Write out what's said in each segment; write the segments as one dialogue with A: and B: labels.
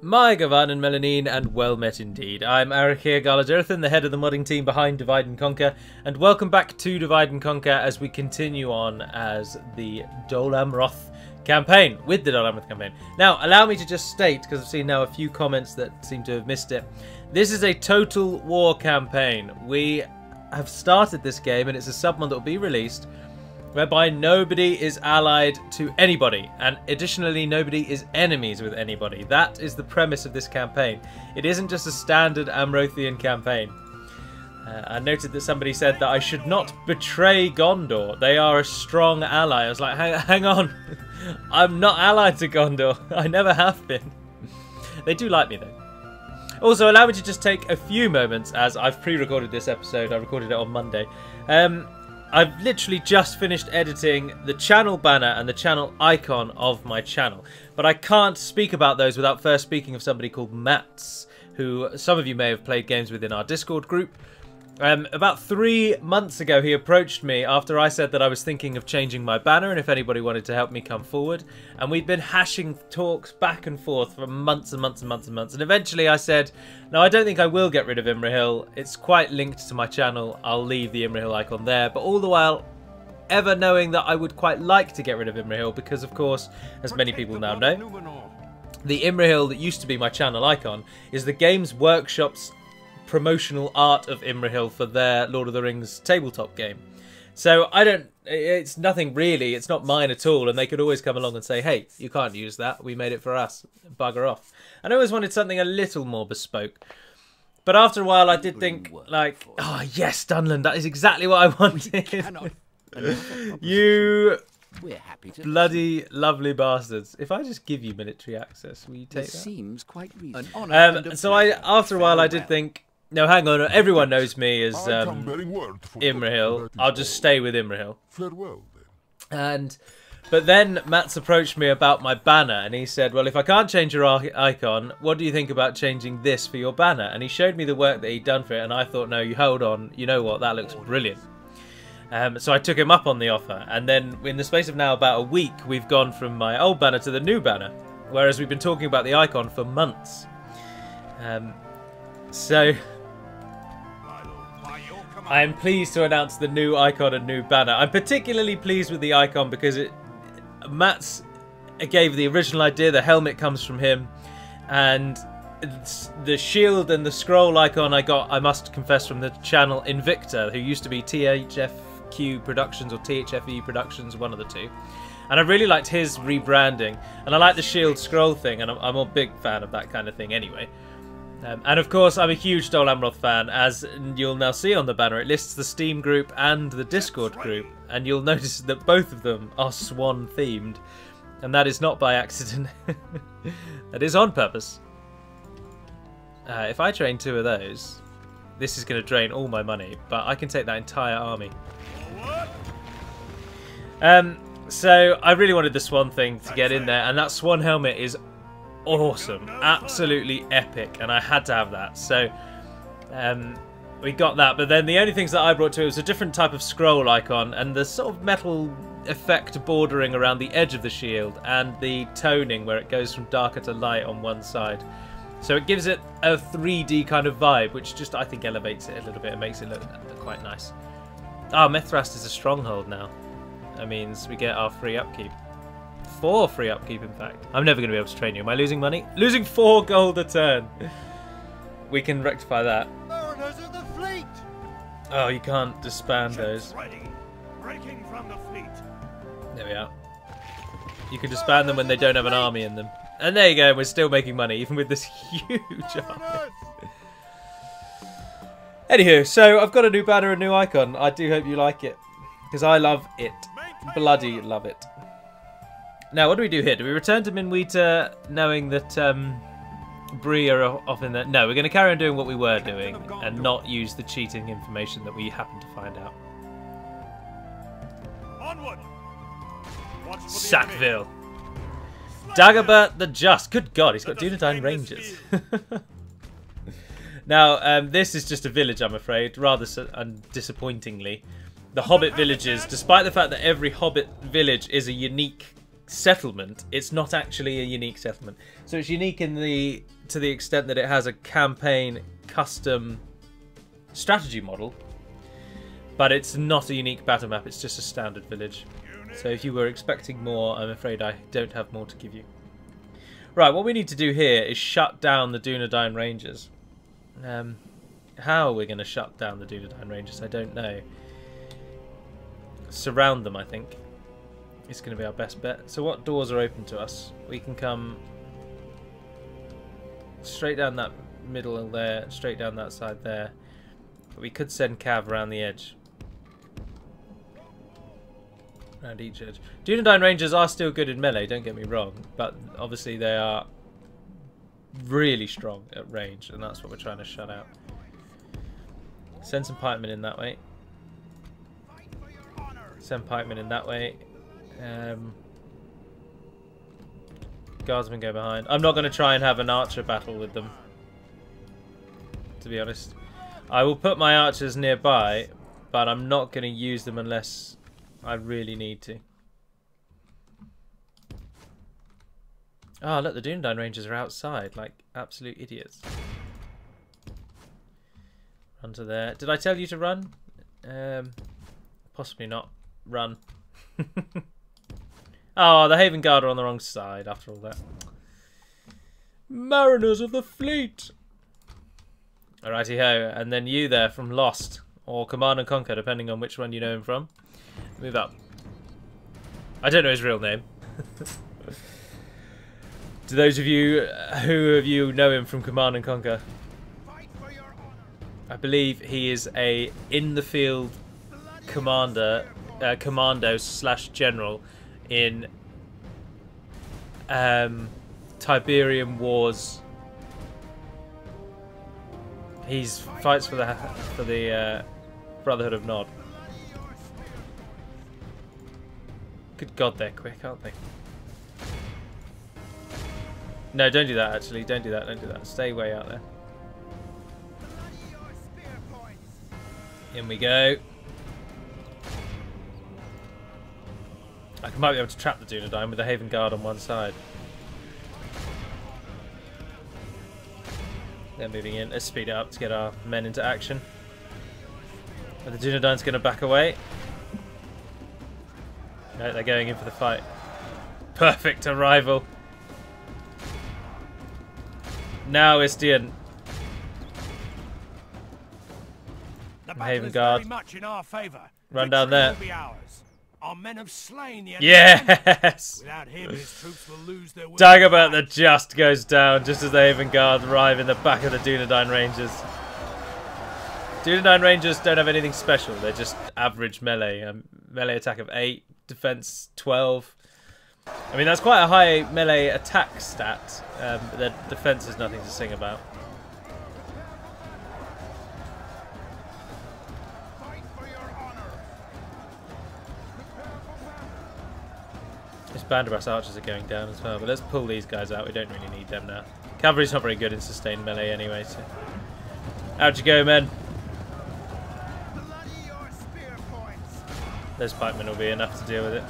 A: My Gavan and Melanine, and well met indeed. I'm Arachir Galajerthan, the head of the modding team behind Divide and Conquer, and welcome back to Divide and Conquer as we continue on as the Dol Amroth campaign, with the Dol Amroth campaign. Now, allow me to just state, because I've seen now a few comments that seem to have missed it, this is a total war campaign. We have started this game, and it's a submod that will be released, whereby nobody is allied to anybody, and additionally nobody is enemies with anybody. That is the premise of this campaign. It isn't just a standard Amrothian campaign. I noted that somebody said that I should not betray Gondor. They are a strong ally. I was like, hang on. I'm not allied to Gondor. I never have been. They do like me though. Also, allow me to just take a few moments, as I've pre-recorded this episode. I recorded it on Monday. I've literally just finished editing the channel banner and the channel icon of my channel. But I can't speak about those without first speaking of somebody called Mats, who some of you may have played games with in our Discord group. About 3 months ago, he approached me after I said that I was thinking of changing my banner and if anybody wanted to help me come forward. And we'd been hashing talks back and forth for months and months and months and months. And eventually I said, no, I don't think I will get rid of Imrahil. It's quite linked to my channel. I'll leave the Imrahil icon there. But all the while, ever knowing that I would quite like to get rid of Imrahil because, of course, as many people now know, the Imrahil that used to be my channel icon is the Games Workshop's promotional art of Imrahil for their Lord of the Rings tabletop game. So it's nothing really, it's not mine at all, and they could always come along and say, hey, you can't use that, we made it for us, bugger off. And I always wanted something a little more bespoke. But after a while I did think, like, oh yes, Dunland, that is exactly what I wanted. You bloody lovely bastards. If I just give you military access, will you take that?
B: Seems quite reasonable.
A: So after a while I did think, no, hang on, everyone knows me as Imrahil. I'll just stay with Imrahil.
C: Farewell, then.
A: But then Mats approached me about my banner, and he said, well, if I can't change your icon, what do you think about changing this for your banner? And he showed me the work that he'd done for it, and I thought, no, you hold on, you know what, that looks brilliant. So I took him up on the offer, and then in the space of now about a week, we've gone from my old banner to the new banner, whereas we've been talking about the icon for months. So I am pleased to announce the new icon and new banner. I'm particularly pleased with the icon because Mats gave the original idea. The helmet comes from him, and the shield and the scroll icon I got, I must confess, from the channel Invicta, who used to be THFQ Productions or THFE Productions, one of the two. And I really liked his rebranding, and I like the shield scroll thing, and I'm a big fan of that kind of thing anyway. And of course, I'm a huge Dol Amroth fan, as you'll now see on the banner. It lists the Steam group and the Discord group, and you'll notice that both of them are swan themed, and that is not by accident. That is on purpose. If I train 2 of those, this is going to drain all my money, but I can take that entire army. So I really wanted the swan thing to get in there, and that swan helmet is awesome, absolutely epic, and I had to have that. So we got that, but then the only things that I brought to it was a different type of scroll icon and the sort of metal effect bordering around the edge of the shield, and the toning where it goes from darker to light on one side. So it gives it a 3D kind of vibe, which just, I think, elevates it a little bit and makes it look quite nice. Ah, Mithrast is a stronghold now. That means we get our free upkeep. 4 free upkeep, in fact. I'm never going to be able to train you. Am I losing money? Losing 4 gold a turn. We can rectify that. Oh, you can't disband those. There we are. You can disband them when they don't have an army in them. And there you go, we're still making money, even with this huge army. Anywho, so I've got a new banner and new icon. I do hope you like it, because I love it. Bloody love it. Now, what do we do here? Do we return to Minwita knowing that Bree are off in there? No, we're going to carry on doing what we were doing and not use the cheating information that we happen to find out.
C: Onward.
A: Sackville. Dagobert the Just. Good God, he's got Dúnedain Rangers. Now, this is just a village, I'm afraid, rather disappointingly. The Hobbit villages, despite the fact that every Hobbit village is a unique settlement, it's not actually a unique settlement. So it's unique to the extent that it has a campaign custom strategy model, but it's not a unique battle map, it's just a standard village. So if you were expecting more, I'm afraid I don't have more to give you. Right, what we need to do here is shut down the Dúnedain Rangers. How are we going to shut down the Dúnedain Rangers? I don't know. Surround them, I think. It's going to be our best bet. So what doors are open to us? We can come straight down that middle there, straight down that side there. But we could send Cav around the edge. Around each edge. Dúnedain Rangers are still good in melee, don't get me wrong, but obviously they are really strong at range, and that's what we're trying to shut out. Send some pikemen in that way. Send pikemen in that way. Guardsmen go behind. I'm not going to try and have an archer battle with them, to be honest. I will put my archers nearby, but I'm not going to use them unless I really need to. Oh, look, the Dúnedain Rangers are outside, like absolute idiots. Run to there. Did I tell you to run? Possibly not. Run. Oh, the Haven Guard are on the wrong side after all that. Mariners of the fleet! Alrighty ho, and then you there from Lost, or Command and Conquer, depending on which one you know him from. Move up. I don't know his real name. To those of you who know him from Command and Conquer, I believe he is a in-the-field commander, commando / general in Tiberium Wars. He fights for the Brotherhood of Nod. Good God, they're quick, aren't they? No, don't do that, actually. Don't do that, don't do that. Stay way out there. In we go. I might be able to trap the Dúnedain with the Haven Guard on one side. They're moving in. Let's speed it up to get our men into action. But the Dúnedain's going to back away. No, they're going in for the fight. Perfect arrival. Now Istian. Haven Guard. Run down there.
B: Our men have slain the enemy.
A: Yes!
B: Without him, his troops will lose their way.
A: Dagobert the Just goes down just as the Haven Guard arrive in the back of the Dúnedain Rangers. Dúnedain Rangers don't have anything special. They're just average melee. Melee attack of 8, defense 12. I mean, that's quite a high melee attack stat. But their defense is nothing to sing about. These Banderas archers are going down as well, but let's pull these guys out. We don't really need them now. Cavalry's not very good in sustained melee anyway, so... Out you go, men. Those pikemen will be enough to deal with it.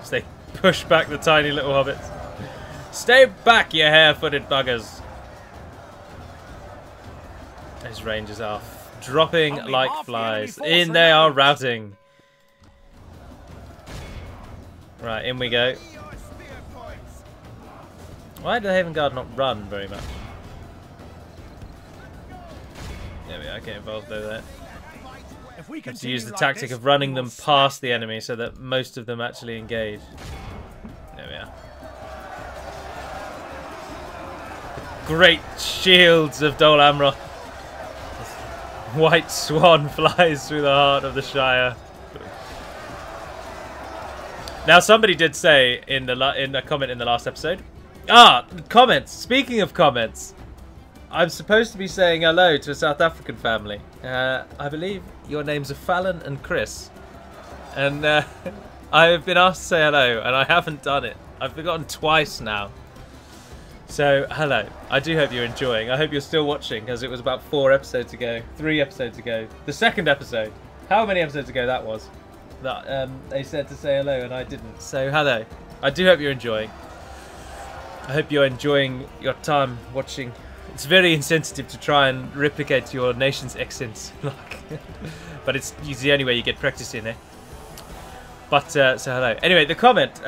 A: As they push back the tiny little hobbits. Stay back, you hare-footed buggers. Those rangers are dropping like flies. In they are routing. Right, in we go. Why did the Haven Guard not run very much? There we are, get involved though there.
B: If we
A: have to use the tactic of running them past the enemy so that most of them actually engage. There we are. The great shields of Dol Amroth. White swan flies through the heart of the Shire. Now, somebody did say in a comment in the last episode. Comments. Speaking of comments, I'm supposed to be saying hello to a South African family. I believe your names are Fallon and Chris, and I have been asked to say hello, and I haven't done it. I've forgotten twice now. So, hello. I do hope you're enjoying. I hope you're still watching, because it was about 3 episodes ago. The second episode. How many episodes ago that was? that they said to say hello and I didn't. So hello. I do hope you're enjoying. I hope you're enjoying your time watching. It's very insensitive to try and replicate your nation's accents, but it's the only way you get practice in, eh? But so hello. Anyway, the comment.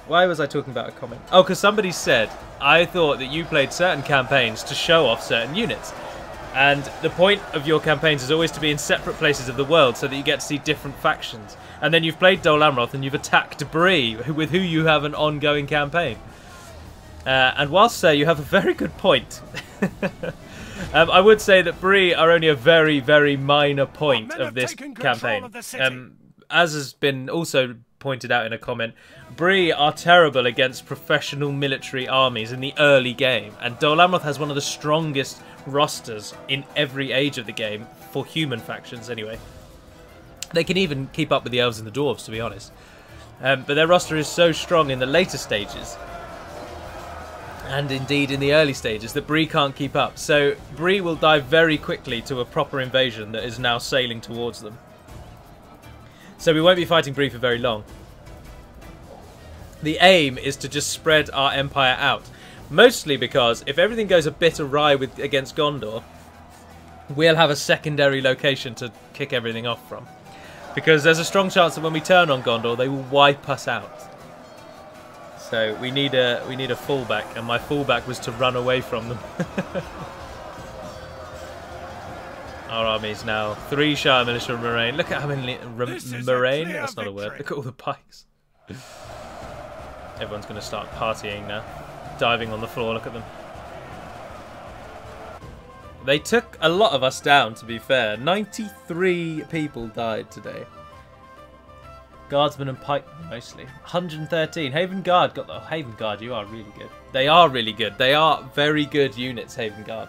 A: Why was I talking about a comment? Oh, because somebody said I thought that you played certain campaigns to show off certain units. And the point of your campaigns is always to be in separate places of the world so that you get to see different factions. And then you've played Dol Amroth and you've attacked Bree, with who you have an ongoing campaign. And whilst you have a very good point, I would say that Bree are only a very, very minor point of this campaign. As has been also pointed out in a comment, Bree are terrible against professional military armies in the early game. And Dol Amroth has one of the strongest rosters in every age of the game, for human factions anyway. They can even keep up with the elves and the dwarves, to be honest. But their roster is so strong in the later stages, and indeed in the early stages, that Bree can't keep up. So Bree will dive very quickly to a proper invasion that is now sailing towards them. So we won't be fighting Bree for very long. The aim is to just spread our empire out. Mostly because if everything goes a bit awry against Gondor, we'll have a secondary location to kick everything off from. Because there's a strong chance that when we turn on Gondor, they will wipe us out. So we need a fallback, and my fallback was to run away from them. Our army's now 3 Shire militia and Moraine. Look at how many Moraine. That's not a word. Look at all the pikes. Everyone's going to start partying now. Diving on the floor, look at them. They took a lot of us down, to be fair. 93 people died today. Guardsmen and pikemen mostly. 113. Haven Guard got the... Oh, Haven Guard, you are really good. They are really good. They are very good units, Haven Guard.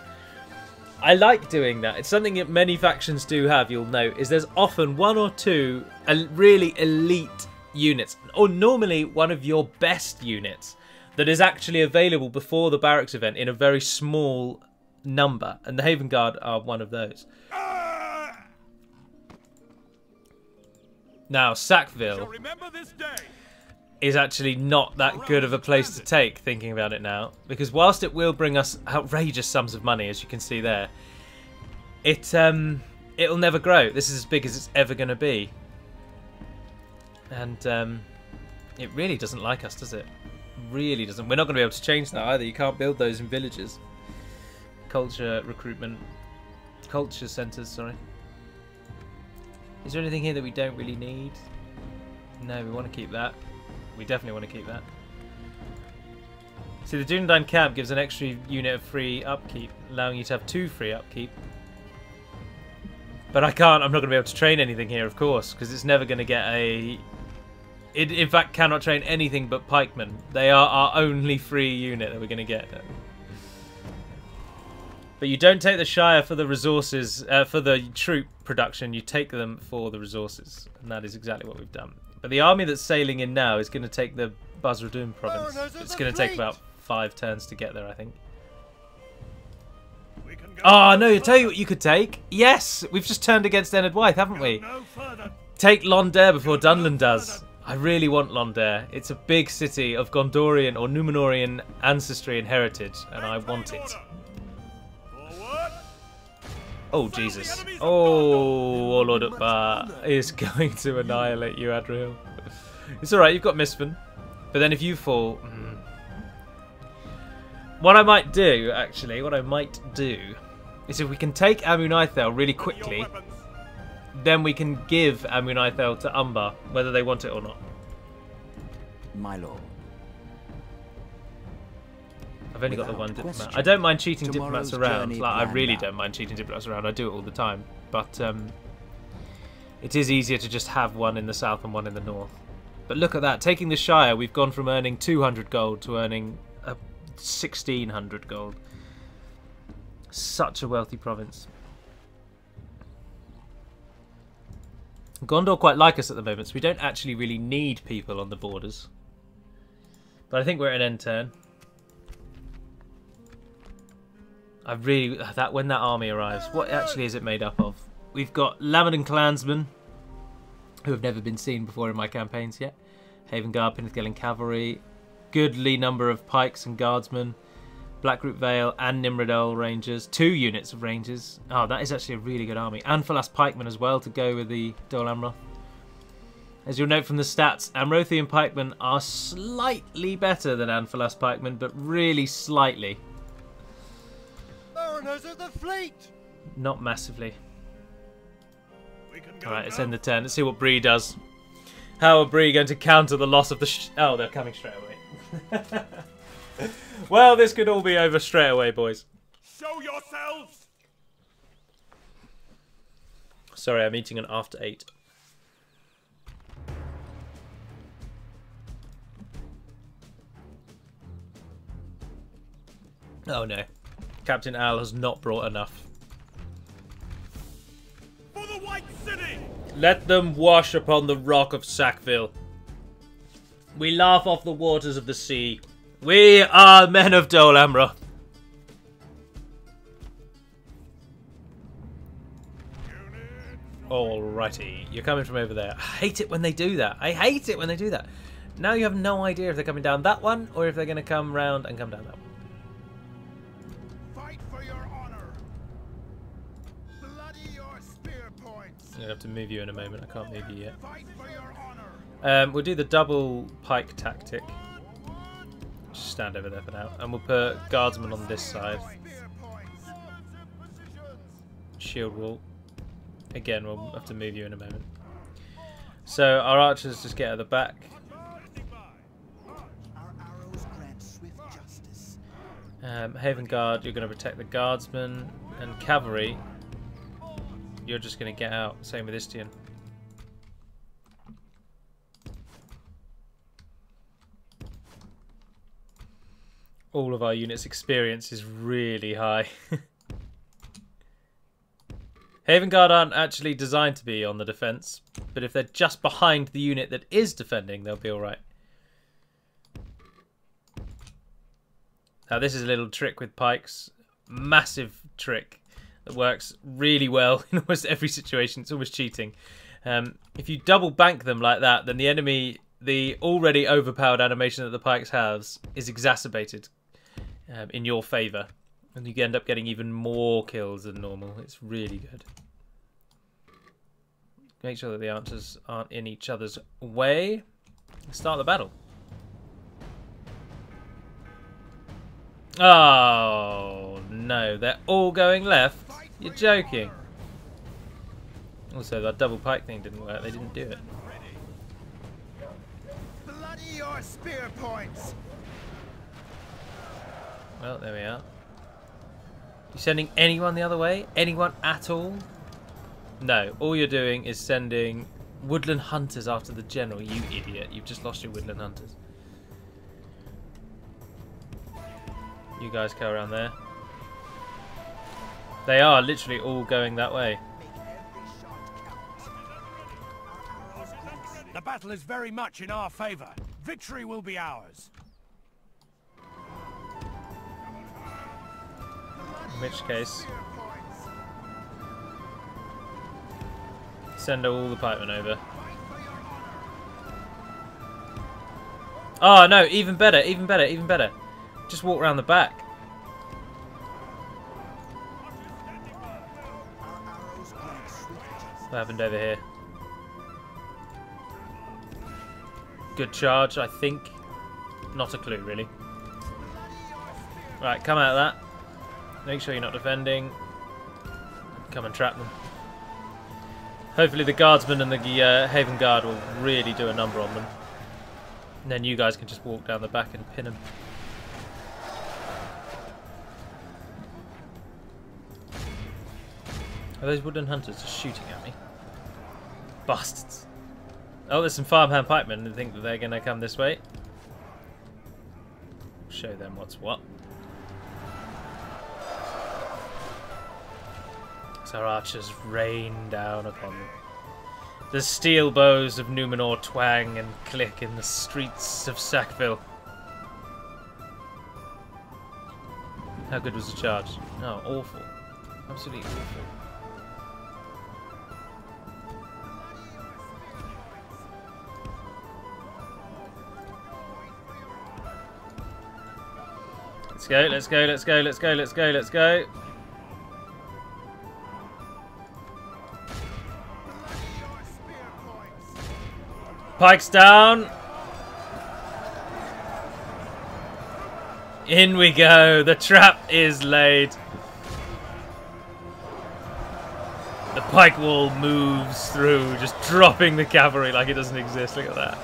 A: I like doing that. It's something that many factions do have, you'll note, is there's often 1 or 2 really elite units, or normally one of your best units, that is actually available before the barracks event in a very small number, and the Haven Guard are one of those. Now, Sackville is actually not that good of a place to take, thinking about it now, because whilst it will bring us outrageous sums of money, as you can see there, it'll never grow. This is as big as it's ever going to be, and it really doesn't like us, does it? Really doesn't. We're not going to be able to change that either. You can't build those in villages. Culture recruitment, culture centres. Sorry. Is there anything here that we don't really need? No, we want to keep that. We definitely want to keep that. See, the Dúnedain camp gives an extra unit of free upkeep, allowing you to have 2 free upkeep. But I'm not going to be able to train anything here, of course, because it's never going to get a... It, in fact, cannot train anything but pikemen. They are our only free unit that we're going to get. But you don't take the Shire for the resources, for the troop production. You take them for the resources. And that is exactly what we've done. But the army that's sailing in now is going to take the Basradun province. It's going to take about 5 turns to get there, I think. Oh, no, I'll tell you what you could take. Yes, we've just turned against Enid Wythe, haven't we? Take Londare before Dunland does. I really want Londare. It's a big city of Gondorian or Númenorian ancestry and heritage, and I want it. Oh, Jesus. Oh, Lord Utbar is going to annihilate you, Adriel. It's alright, you've got Misfin. But then if you fall... What I might do, actually, is if we can take Amunithel really quickly, then we can give Amunithel to Umbar, whether they want it or not.
D: My lord.
A: I've only got the 1 diplomat. I don't mind cheating diplomats around. Like, I really don't mind cheating diplomats around. I do it all the time. But it is easier to just have 1 in the south and 1 in the north. But look at that. Taking the Shire, we've gone from earning 200 gold to earning 1,600 gold. Such a wealthy province. Gondor quite like us at the moment, so we don't actually really need people on the borders. But I think we're at an end turn. When that army arrives, what actually is it made up of? We've got Lamadan clansmen, who have never been seen before in my campaigns yet. Haven Guard, Pinnithgalen Cavalry, goodly number of pikes and guardsmen, Blackroot Vale and Nimrodel Rangers, 2 units of Rangers. Oh, that is actually a really good army. And Falas Pikemen as well to go with the Dol Amroth. As you'll note from the stats, Amrothian Pikemen are slightly better than Anfalas Pikemen, but really slightly.
B: Mariners of the fleet!
A: Not massively.
B: Go
A: Alright, let's end the turn. Let's see what Bree does. How are Bree going to counter the loss of the oh, they're coming straight away. Well, this could all be over straight away, boys.
B: Show yourselves!
A: Sorry, I'm eating an after 8. Oh no. Captain Al has not brought enough.
B: For the White City!
A: Let them wash upon the rock of Sackville. We laugh off the waters of the sea. We are men of Dol Amroth. Alrighty, you're coming from over there. I hate it when they do that. I hate it when they do that. Now you have no idea if they're coming down that one or if they're going to come round and come down that one.
B: Fight for your honor. Bloody your spear points.
A: I'm going to have to move you in a moment. I can't move you yet.
B: Fight for your honor.
A: We'll do the double pike tactic. Just stand over there for now. And we'll put guardsmen on this side.
B: Spear points.
A: Shield wall. Again, we'll have to move you in a moment. So our archers just get at the back.
D: Our arrows grant swift justice.
A: Haven Guard, you're going to protect the guardsmen. And cavalry, you're just going to get out. Same with Istian. All of our units' experience is really high. Haven Guard aren't actually designed to be on the defense, but if they're just behind the unit that is defending, they'll be alright. Now this is a little trick with pikes. Massive trick that works really well in almost every situation. It's almost cheating. If you double bank them like that, then the enemy, the already overpowered animation that the pikes has, is exacerbated in your favour. And you end up getting even more kills than normal. It's really good. Make sure that the archers aren't in each other's way. Start the battle. Oh, no. They're all going left? You're joking. Also, that double pike thing didn't work. They didn't do it.
B: Bloody your spear points.
A: Well, there we are. You sending anyone the other way? Anyone at all? No. All you're doing is sending woodland hunters after the general. You idiot. You've just lost your woodland hunters. You guys go around there. They are literally all going that way.
B: The battle is very much in our favour. Victory will be ours.
A: In which case, send all the pikemen over. Oh no, even better, even better, even better. Just walk around the back. What happened over here? Good charge, I think. Not a clue, really. Right, come out of that. Make sure you're not defending. Come and trap them. Hopefully the guardsmen and the Haven Guard will really do a number on them. And then you guys can just walk down the back and pin them. Are those wooden hunters just shooting at me? Bastards. Oh, there's some farmhand pikemen who think that they're going to come this way. Show them what's what. Our archers rain down upon them. The steel bows of Numenor twang and click in the streets of Sackville. How good was the charge? Oh, awful. Absolutely awful. Let's go, let's go, let's go, let's go, let's go, let's go. Pikes down. In we go. The trap is laid. The pike wall moves through, just dropping the cavalry like it doesn't exist. Look at that.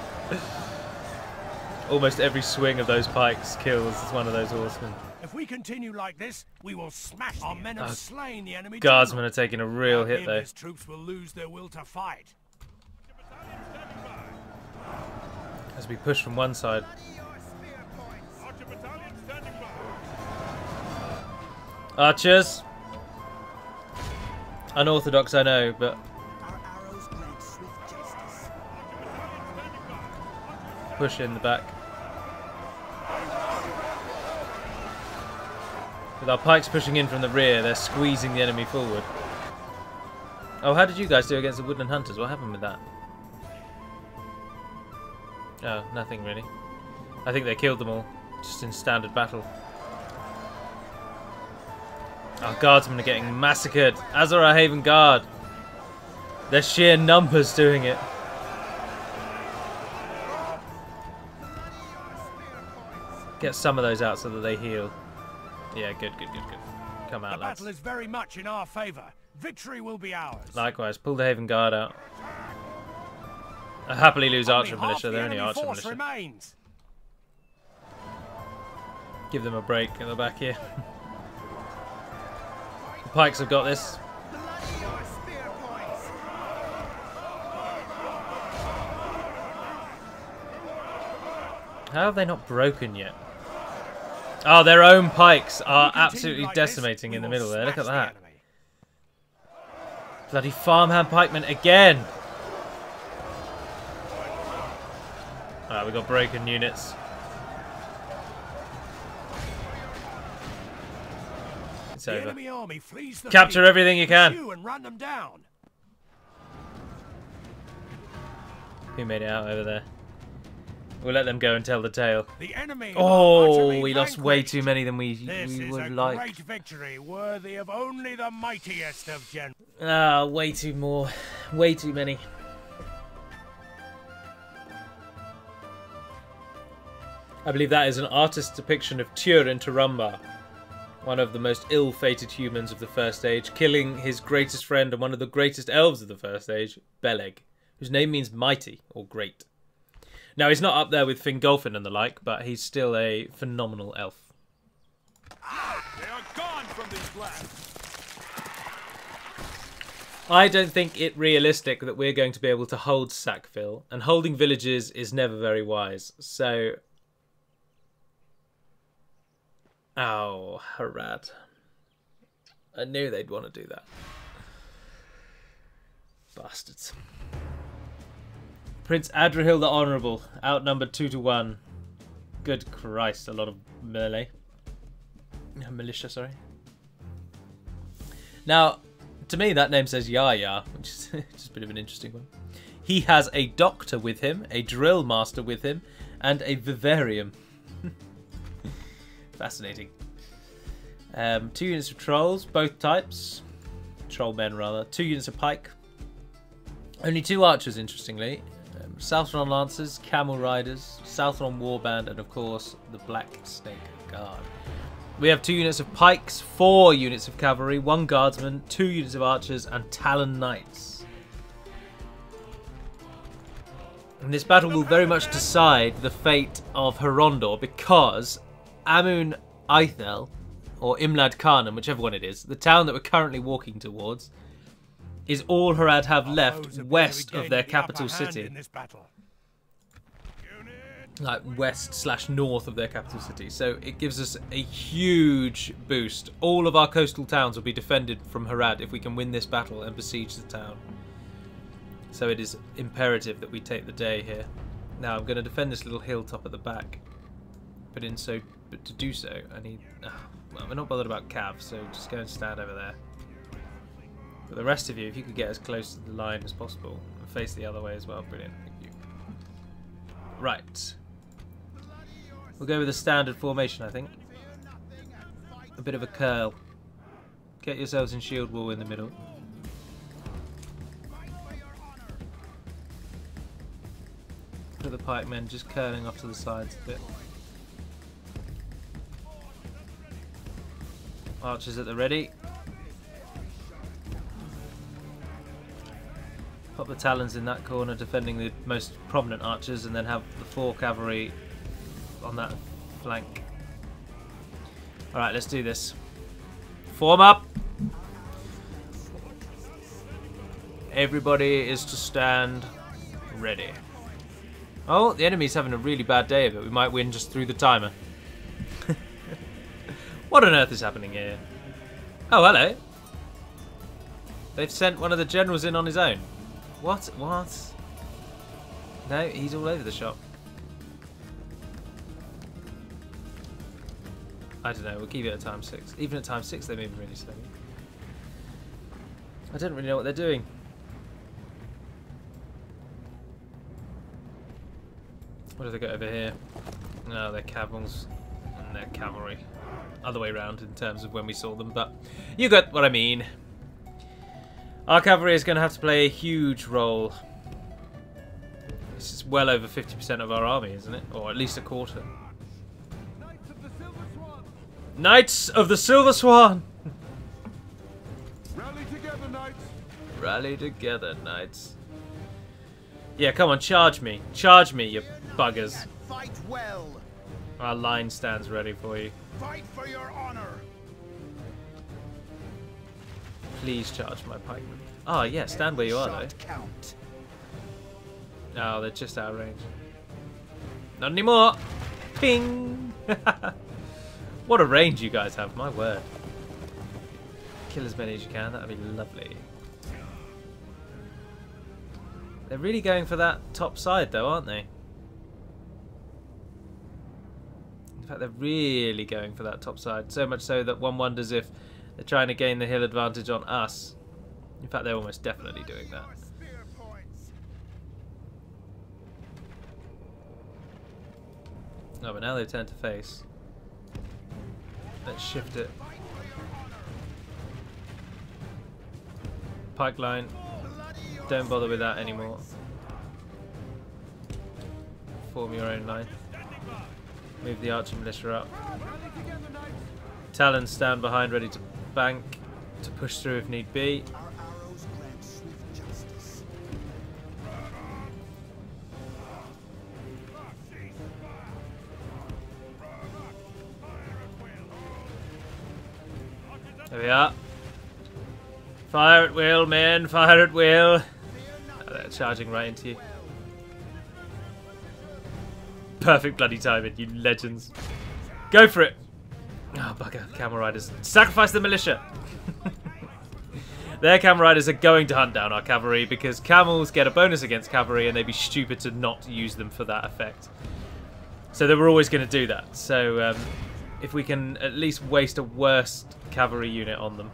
A: Almost every swing of those pikes kills one of those horsemen.
B: If we continue like this, we will smash. Our men have slain the enemy.
A: Guardsmen are taking a real hit though.
B: His troops will lose their will to fight.
A: As we push from one side. Archers. Unorthodox, I know, but
D: Our arrows grant swift justice.
A: push in the back. With our pikes pushing in from the rear, they're squeezing the enemy forward. Oh, how did you guys do against the woodland hunters? What happened with that? Oh, nothing really. I think they killed them all, just in standard battle. Our guardsmen are getting massacred, as are our Haven Guard. They're sheer numbers doing it. Get some of those out so that they heal. Yeah, good, good, good, good. Come out,
B: The
A: lads.
B: battle is very much in our favour. Victory will be ours.
A: Likewise, pull the Haven Guard out. I happily lose
B: Only
A: Archer
B: half
A: Militia,
B: the
A: they're only
B: enemy
A: Archer
B: force
A: Militia.
B: remains.
A: Give them a break at the back here. The pikes have got this. How have they not broken yet? Oh, their own pikes are absolutely decimating in the middle there. Look at that. Bloody farmhand pikemen again. Alright, we've got broken units. It's
B: The
A: over.
B: enemy army flees the
A: Capture
B: field.
A: everything you can.
B: Pursue and run them down.
A: Who made it out over there? We'll let them go and tell the tale.
B: The enemy
A: Oh,
B: are utterly
A: we lost way
B: vanquished.
A: too many than
B: This
A: we
B: is
A: would
B: a
A: like.
B: great victory, worthy of only the mightiest of generals.
A: Ah, way too more. Way too many. I believe that is an artist's depiction of Turin Tarumba, one of the most ill-fated humans of the First Age, killing his greatest friend and one of the greatest elves of the First Age, Beleg, whose name means mighty or great. Now, he's not up there with Fingolfin and the like, but he's still a phenomenal elf.
B: They are gone from these lands.
A: I don't think it realistic that we're going to be able to hold Sackville, and holding villages is never very wise, so... Oh, Harad. I knew they'd want to do that. Bastards. Prince Adriel the Honourable, outnumbered 2-1. Good Christ, a lot of melee. Militia, sorry. Now, to me that name says Yaya, which is just a bit of an interesting one. He has a doctor with him, a drill master with him, and a vivarium. Fascinating. 2 units of trolls, both types. Troll men, rather. 2 units of pike. Only 2 archers, interestingly. Southron Lancers, Camel Riders, Southron Warband, and of course, the Black Snake Guard. We have 2 units of pikes, 4 units of cavalry, 1 guardsman, 2 units of archers, and Talon Knights. And this battle will very much decide the fate of Herondor, because Amun Aithel, or Imlad Khanum, whichever one it is, the town that we're currently walking towards, is all Harad have left west of their capital city. Like west/north of their capital city. So it gives us a huge boost. All of our coastal towns will be defended from Harad if we can win this battle and besiege the town. So it is imperative that we take the day here. Now I'm going to defend this little hilltop at the back. But to do so, I need... well, we're not bothered about cav, so just go and stand over there. But the rest of you, if you could get as close to the line as possible and face the other way as well, brilliant. Thank you. Right. We'll go with a standard formation, I think. bit of a curl. Get yourselves in shield wall in the middle. Look at the pikemen just curling off to the sides a bit. Archers at the ready. Pop the talons in that corner, defending the most prominent archers, and then have the 4 cavalry on that flank. Alright, let's do this. Form up! Everybody is to stand ready. Oh, the enemy's having a really bad day of it. We might win just through the timer. What on earth is happening here? Oh, hello. They've sent one of the generals in on his own. What? What? No, he's all over the shop. I don't know, we'll keep it at ×6. Even at ×6 they're moving really slowly. I don't really know what they're doing. What have they got over here? No, they're cavals and they're cavalry. Other way round in terms of when we saw them, but you got what I mean. Our cavalry is going to have to play a huge role. This is well over 50% of our army, isn't it? Or at least a quarter. Knights of the Silver Swan!
C: Rally together, knights.
A: Rally together, knights. Yeah, come on, charge me. Charge me, you buggers.
D: Fight well.
A: Our line stands ready for you.
D: Fight for your honor.
A: Please charge my pikemen. Oh, yeah, stand where you are, though.
D: Count.
A: Oh, they're just out of range. Not anymore! Ping! What a range you guys have, my word. Kill as many as you can, that would be lovely. They're really going for that top side, though, aren't they? In fact, they're really going for that top side. So much so that one wonders if they're trying to gain the hill advantage on us. In fact, they're almost definitely doing that. Oh, but now they've turned to face. Let's shift it. Pike line. Don't bother with that anymore. Form your own line. Move the archer militia up. Talons stand behind, ready to bank, to push through if need be.
D: Our arrows grant swift justice.
A: There we are. Fire at will, men. Fire at will. Oh, they're charging right into you. Perfect bloody timing, you legends. Go for it. Oh, bugger. Camel riders. Sacrifice the militia. Their camel riders are going to hunt down our cavalry because camels get a bonus against cavalry and they'd be stupid to not use them for that effect. So they were always going to do that. So if we can at least waste a worst cavalry unit on them.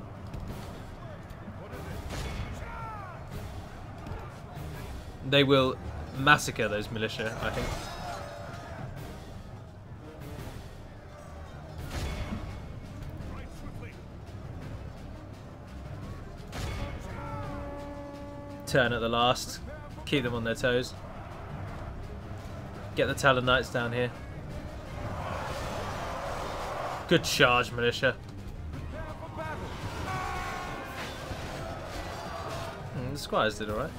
A: They will massacre those militia, I think. Turn at the last. Keep them on their toes. Get the Talon Knights down here. Good charge, militia. The squires did alright.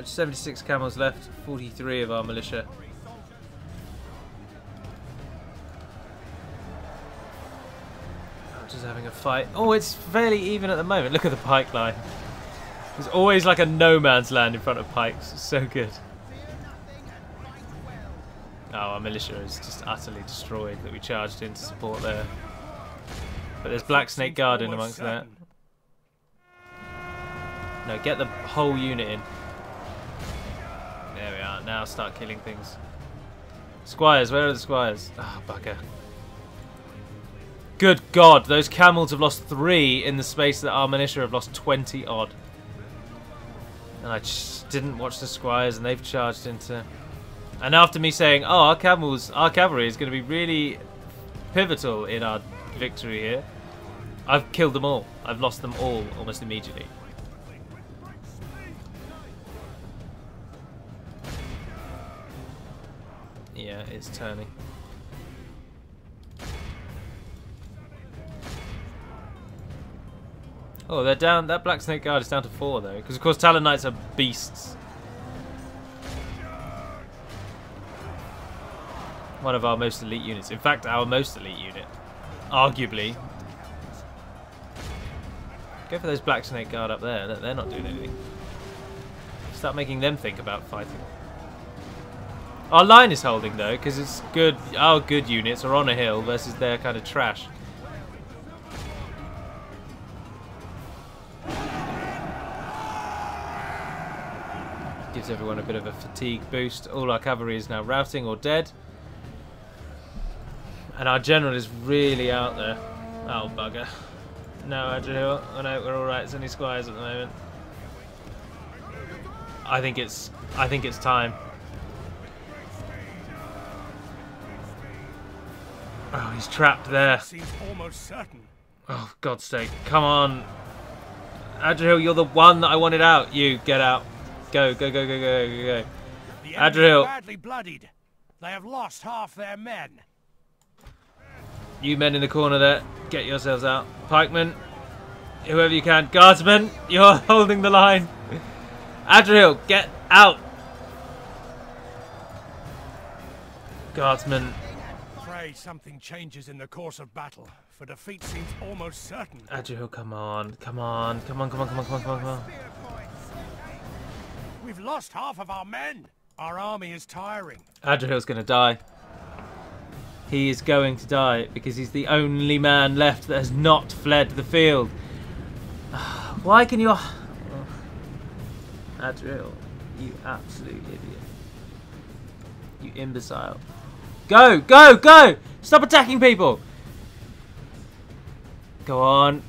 A: 76 camels left, 43 of our militia. Just having a fight. Oh, it's fairly even at the moment. Look at the pike line. There's always like a no man's land in front of pikes. It's so good. Oh, our militia is just utterly destroyed that we charged in to support there. But there's Black Snake Guard in amongst that. No, get the whole unit in. There we are. Now start killing things. Squires, where are the squires? Ah, oh, bugger. Good God, those camels have lost 3 in the space that our militia have lost 20 odd. And I just didn't watch the squires and they've charged into... And after me saying, oh, our cavalry is going to be really pivotal in our victory here, I've killed them all. I've lost them all almost immediately. Yeah, it's turning. Oh, they're down. That Black Snake Guard is down to 4 though, because of course Talon Knights are beasts. One of our most elite units. In fact, our most elite unit, arguably. Go for those Black Snake Guard up there. They're not doing anything. Start making them think about fighting. Our line is holding though, because it's good. Our good units are on a hill versus their kind of trash. Gives everyone a bit of a fatigue boost. All our cavalry is now routing or dead. And our general is really out there. Oh, bugger. No, Adrian. Oh no, we're alright. It's only squires at the moment. I think it's time. Oh, he's trapped there.
B: Seems almost certain.
A: Oh, God's sake. Come on. Adriel, you're the one that I wanted out. You, get out. Go, go, go, go, go, go, go.
B: The enemy
A: Adriel.
B: are badly bloodied. They have lost half their men.
A: You men in the corner there, get yourselves out. Pikemen, whoever you can. Guardsmen, you're holding the line. Adriel, get out. Guardsmen.
B: Pray something changes in the course of battle, for defeat seems almost certain.
A: Adriel, come on, come on, come on, come on, come on, come on, come on, come on.
B: We've lost half of our men. Our army is tiring.
A: Adriel's going to die. He is going to die because he's the only man left that has not fled the field. Why can you... Adriel, you absolute idiot. You imbecile. Go, go, go! Stop attacking people! Go on.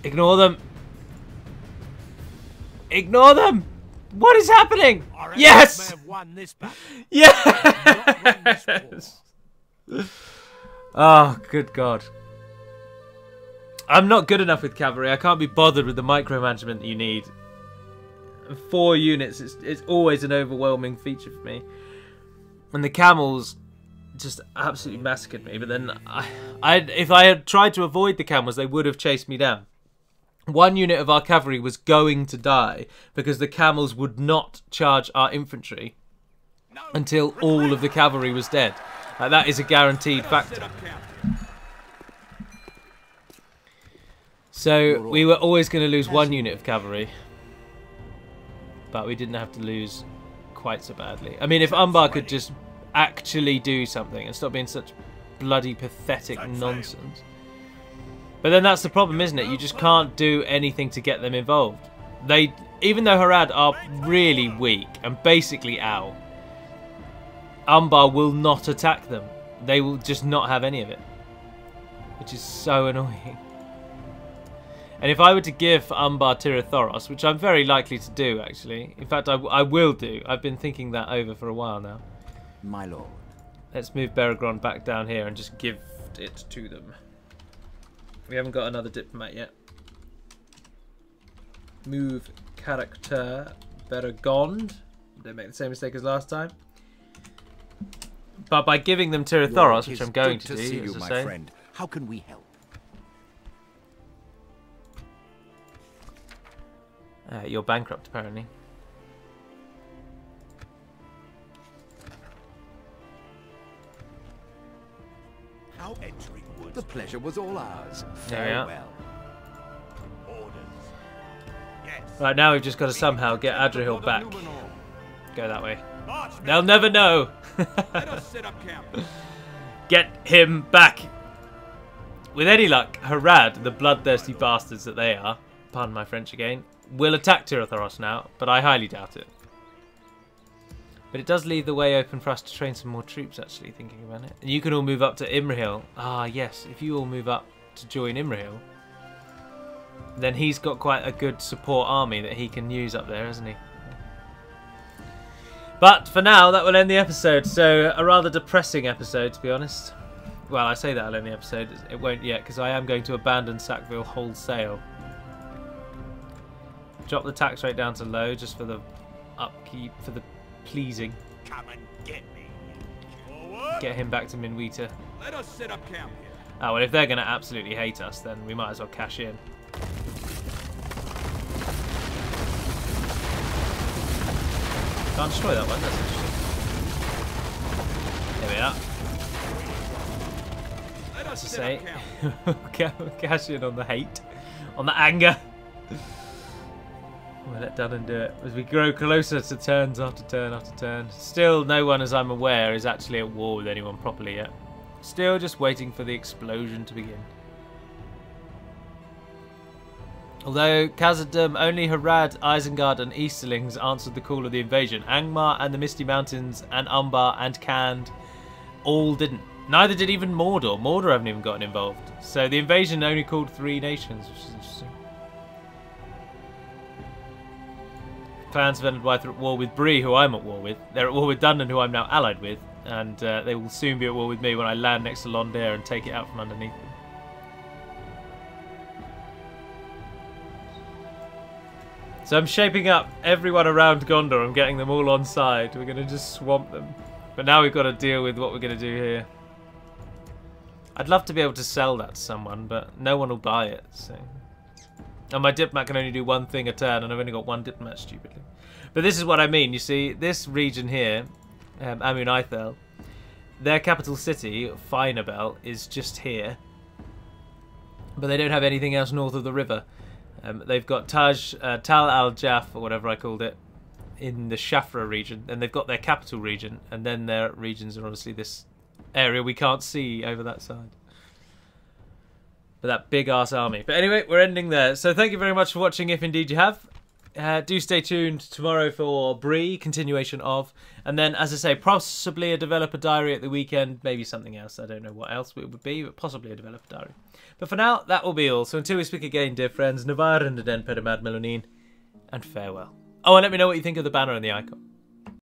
A: Ignore them. Ignore them! What is happening?
B: Our
A: yes!
B: may have won this battle.
A: Yes! Oh, good God. I'm not good enough with cavalry. I can't be bothered with the micromanagement that you need. 4 units, it's always an overwhelming feature for me. And the camels just absolutely massacred me. But then, if I had tried to avoid the camels, they would have chased me down. 1 unit of our cavalry was going to die because the camels would not charge our infantry until all of the cavalry was dead. Like, that is a guaranteed factor. So we were always going to lose 1 unit of cavalry, but we didn't have to lose quite so badly. I mean, if Umbar could just actually do something and stop being such bloody pathetic nonsense. But then that's the problem, isn't it? You just can't do anything to get them involved. They, even though Harad are really weak and basically ow, Umbar will not attack them. They will just not have any of it, which is so annoying. And if I were to give Umbar Tirathoros, which I'm very likely to do, actually. In fact, I will do. I've been thinking that over for a while now.
D: My lord.
A: Let's move Beragron back down here and just give it to them. We haven't got another diplomat yet. Move character Beragond. Don't make the same mistake as last time. But by giving them Tirathoros, which I'm going to do,
D: see
A: as
D: you,
A: I
D: my
A: say.
D: friend. How can we help?
A: You're bankrupt, apparently.
B: How entering wood.
D: The pleasure was all ours.
A: There we are.
D: Farewell.
B: Orders. Yes.
A: Right, now we've just got to somehow get Adriel back. Go that way.
B: March,
A: They'll never know.
B: let us set up camp.
A: Get him back. With any luck, Harad, the bloodthirsty bastards that they are, pardon my French again, will attack Tirathoros now, but I highly doubt it. But it does leave the way open for us to train some more troops, actually, thinking about it. And you can all move up to Imrahil. Ah, yes, if you all move up to join Imrahil, then he's got quite a good support army that he can use up there, hasn't he? But for now, that will end the episode. So, a rather depressing episode, to be honest. Well, I say that I'll end the episode. It won't yet, because I am going to abandon Sackville wholesale. Drop the tax rate down to low, just for the upkeep, for the pleasing.
B: Come and get me. Forward.
A: Get him back to Minwita.
B: Let us set up camp here.
A: Oh, well, if they're going to absolutely hate us, then we might as well cash in. Can't destroy that one, that's interesting. There we are.
B: Let us
A: To
B: set
A: say,
B: up camp.
A: cash in on the hate, on the anger. We'll let Dúnedain do it as we grow closer to turns after turn after turn. Still, no one, as I'm aware, is actually at war with anyone properly yet. Still just waiting for the explosion to begin. Although Khazad-dûm, only Harad, Isengard and Easterlings answered the call of the invasion. Angmar and the Misty Mountains and Umbar and Khand all didn't. Neither did even Mordor. Mordor haven't even gotten involved. So the invasion only called 3 nations, which is interesting. Clans of Endwith are at war with Bree, who I'm at war with. They're at war with Dúnedain, who I'm now allied with. And they will soon be at war with me when I land next to Londare and take it out from underneath them. So I'm shaping up everyone around Gondor. I'm getting them all on side. We're going to just swamp them. But now we've got to deal with what we're going to do here. I'd love to be able to sell that to someone, but no one will buy it. So. And my diplomat can only do one thing a turn, and I've only got one diplomat, stupidly. But this is what I mean. You see, this region here, Amun Ithel, their capital city, Finabel, is just here. But they don't have anything else north of the river. They've got Tal al-Jaf, or whatever I called it, in the Shafra region. And they've got their capital region. And then their regions are obviously this area we can't see over that side. But that big-ass army. But anyway, we're ending there. So thank you very much for watching, if indeed you have. Do stay tuned tomorrow for Bree, continuation of. And then, as I say, possibly a developer diary at the weekend. Maybe something else. I don't know what else it would be, but possibly a developer diary. But for now, that will be all. So until we speak again, dear friends, Navar and Den Pedamad Melonin, and farewell. Oh, and let me know what you think of the banner and the icon.